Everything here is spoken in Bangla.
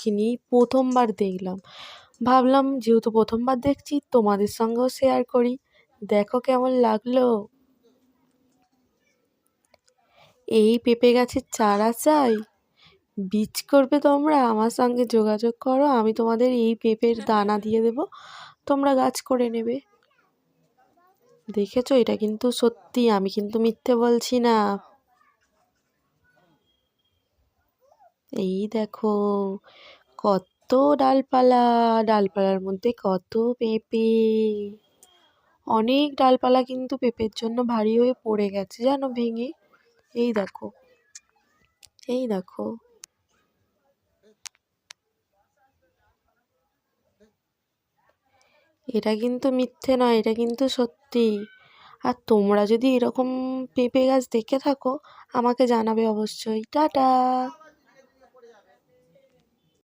দেখিনি, প্রথমবার দেখলাম। ভাবলাম যেহেতু প্রথমবার দেখছি তোমাদের সঙ্গেও শেয়ার করি, দেখো কেমন লাগলো। এই পেঁপে গাছের চারা চাই, বীজ করবে তোমরা আমার সঙ্গে যোগাযোগ করো, আমি তোমাদের এই পেঁপের দানা দিয়ে দেবো, তোমরা গাছ করে নেবে। দেখেছো, এটা কিন্তু সত্যি, আমি কিন্তু মিথ্যে বলছি না। এই দেখো কত ডালপালা, ডালপালার মধ্যে কত পেঁপে। অনেক ডালপালা কিন্তু পেঁপের জন্য ভারী হয়ে পড়ে গেছে জানো, ভেঙে। এই দেখো, এই দেখো। এটা কিন্তু মিথ্যে নয়, এটা কিন্তু সত্যি। আর তোমরা যদি এরকম পেঁপে গাছ দেখে থাকো আমাকে জানাবে অবশ্যই। টাটা।